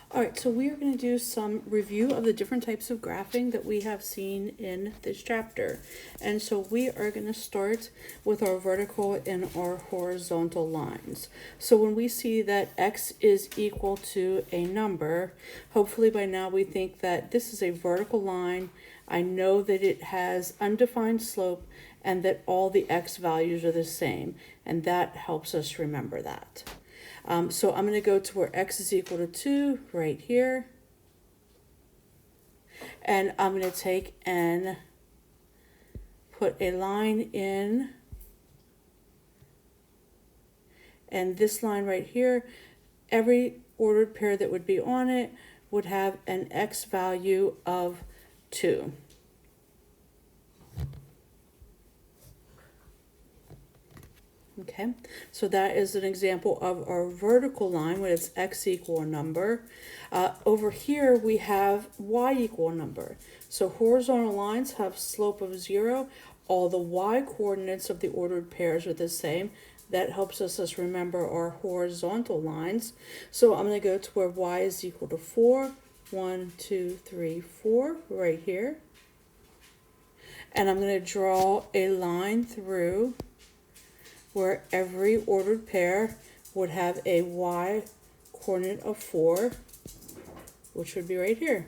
All right, so we are going to do some review of the different types of graphing that we have seen in this chapter. And so we are going to start with our vertical and our horizontal lines. So when we see that x is equal to a number, hopefully by now we think that this is a vertical line. I know that it has undefined slope and that all the x values are the same. And that helps us remember that. So I'm going to go to where x is equal to 2 right here. And I'm going to take and put a line in. And this line right here, every ordered pair that would be on it would have an x value of 2. Okay, so that is an example of our vertical line when it's x equal a number. Over here we have y equal a number. So horizontal lines have slope of 0. All the y coordinates of the ordered pairs are the same. That helps us remember our horizontal lines. So I'm going to go to where y is equal to 4. 1, 2, 3, 4 right here. And I'm going to draw a line through where every ordered pair would have a y coordinate of 4, which would be right here.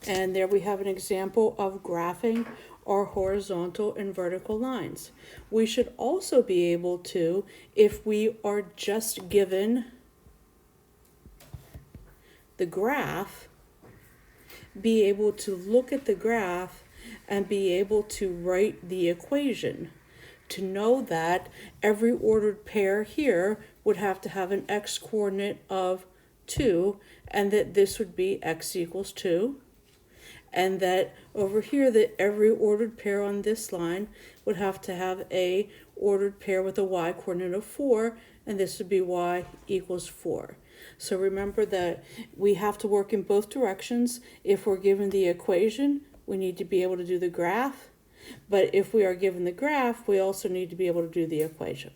And there we have an example of graphing our horizontal and vertical lines. We should also be able to, if we are just given the graph, be able to look at the graph and be able to write the equation to know that every ordered pair here would have to have an x coordinate of 2, and that this would be x equals 2, and that over here that every ordered pair on this line would have to have a ordered pair with a y coordinate of 4, and this would be y equals 4. So remember that we have to work in both directions. If we're given the equation, we need to be able to do the graph, but if we are given the graph, we also need to be able to do the equation.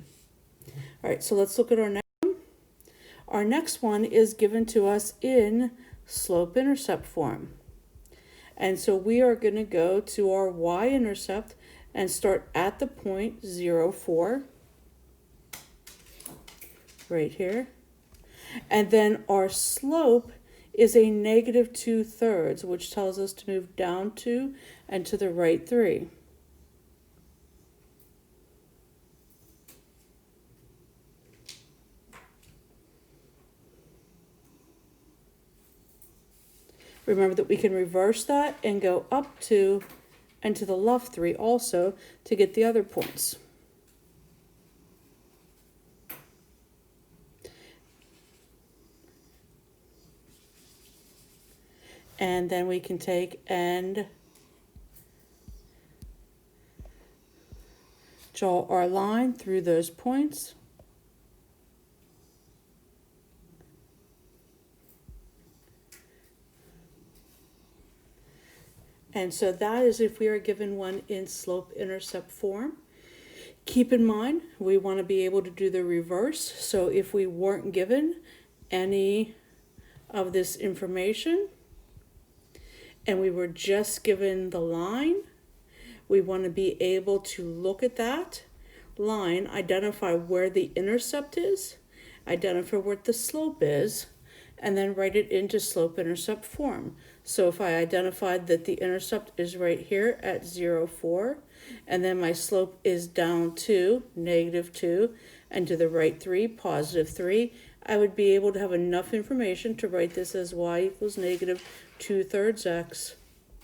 All right, so let's look at our next one. Our next one is given to us in slope-intercept form. And so we are going to go to our y-intercept and start at the point 0, 4, right here. And then our slope is a negative 2/3, which tells us to move down 2 and to the right 3. Remember that we can reverse that and go up 2 and to the left 3 also to get the other points. And then we can take and draw our line through those points. And so that is if we are given one in slope-intercept form. Keep in mind, we want to be able to do the reverse. So if we weren't given any of this information, and we were just given the line, we want to be able to look at that line, identify where the intercept is, identify what the slope is, and then write it into slope-intercept form. So if I identified that the intercept is right here at 0, 4, and then my slope is down 2, negative 2, and to the right 3, positive 3, I would be able to have enough information to write this as y equals negative 2/3 x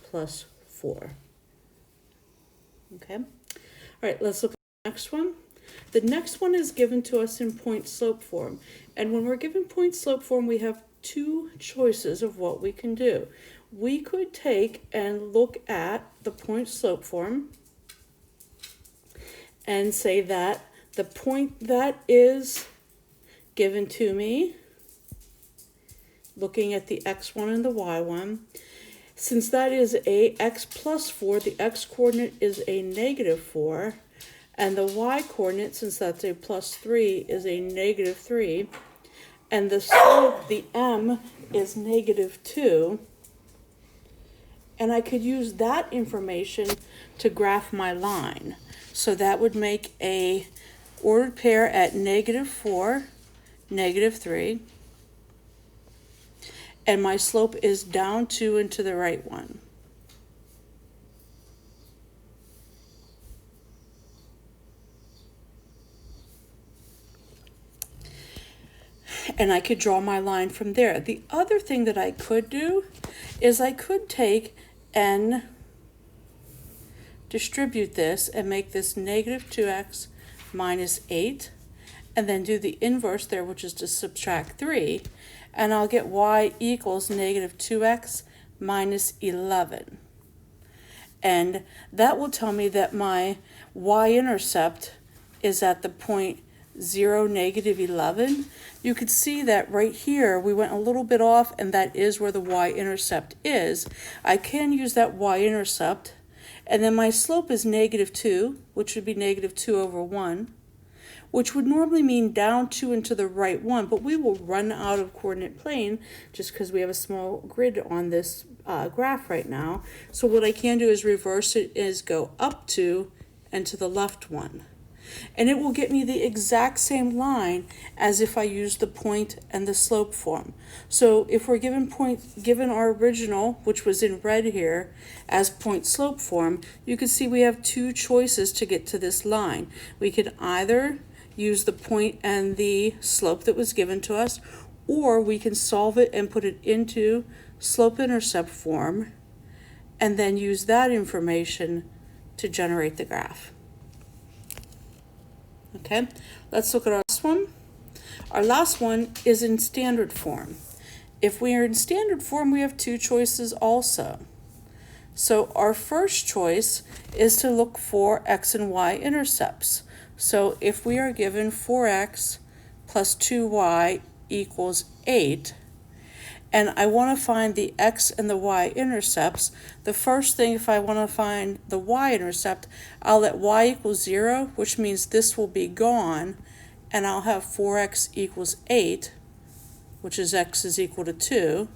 plus 4. Okay. All right, let's look at the next one. The next one is given to us in point slope form. And when we're given point slope form, we have two choices of what we can do. We could take and look at the point slope form and say that the point that is given to me, looking at the x1 and the y1, since that is a x plus 4, the x coordinate is a negative 4, And the y-coordinate, since that's a +3, is a -3. And the slope, the m, is -2. And I could use that information to graph my line. So that would make a ordered pair at -4, -3. And my slope is down 2 and to the right 1. And I could draw my line from there. The other thing that I could do is I could take and distribute this and make this -2x minus 8, and then do the inverse there, which is to subtract 3, and I'll get y equals -2x minus 11. And that will tell me that my y-intercept is at the point 0, -11. You could see that right here we went a little bit off, and that is where the y-intercept is. I can use that y-intercept, and then my slope is -2, which would be -2/1, which would normally mean down 2 and to the right 1, but we will run out of coordinate plane just because we have a small grid on this graph right now. So what I can do is reverse it, is go up 2 and to the left 1. And it will get me the exact same line as if I used the point and the slope form. So if we're given our original, which was in red here, as point slope form, you can see we have two choices to get to this line. We could either use the point and the slope that was given to us, or we can solve it and put it into slope-intercept form, and then use that information to generate the graph. Okay, let's look at our last one. Our last one is in standard form. If we are in standard form, we have two choices also. So our first choice is to look for x and y intercepts. So if we are given 4x plus 2y equals 8, and I want to find the x and the y intercepts, the first thing, if I want to find the y intercept, I'll let y equal 0, which means this will be gone, and I'll have 4x equals 8, which is x is equal to 2.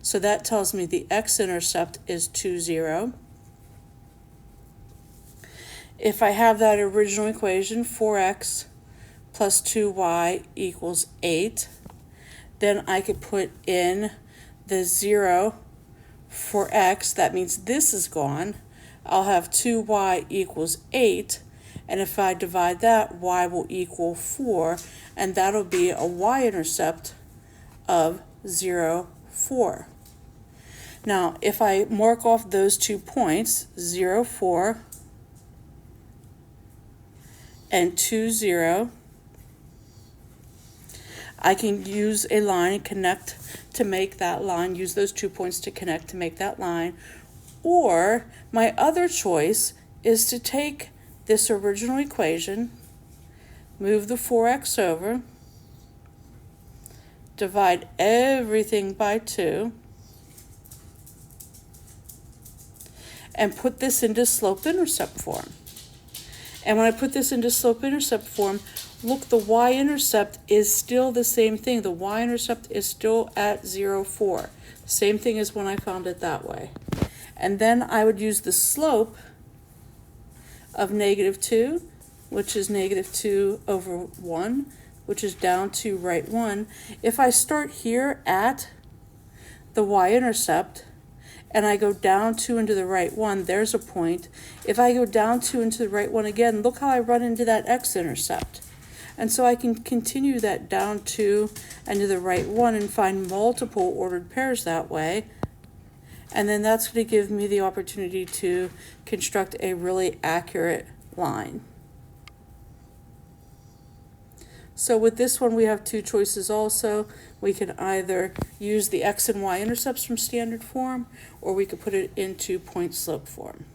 So that tells me the x-intercept is 2, 0. If I have that original equation, 4x plus 2y equals 8, then I could put in the 0 for x. That means this is gone. I'll have 2y equals 8, and if I divide that, y will equal 4, and that'll be a y-intercept of 0, 4. Now, if I mark off those 2 points, 0, 4, and 2, 0, I can use a line and connect to make that line, use those 2 points to connect to make that line. Or my other choice is to take this original equation, move the 4x over, divide everything by 2, and put this into slope-intercept form. And when I put this into slope-intercept form, look, the y-intercept is still the same thing. The y-intercept is still at 0, 4. Same thing as when I found it that way. And then I would use the slope of -2, which is -2/1, which is down to right 1. If I start here at the y-intercept, and I go down 2 into the right 1, there's a point. If I go down 2 into the right 1 again, look how I run into that x-intercept. And so I can continue that down 2 and to the right 1 and find multiple ordered pairs that way. And then that's going to give me the opportunity to construct a really accurate line. So with this one, we have two choices also. We can either use the x and y intercepts from standard form, or we could put it into point slope form.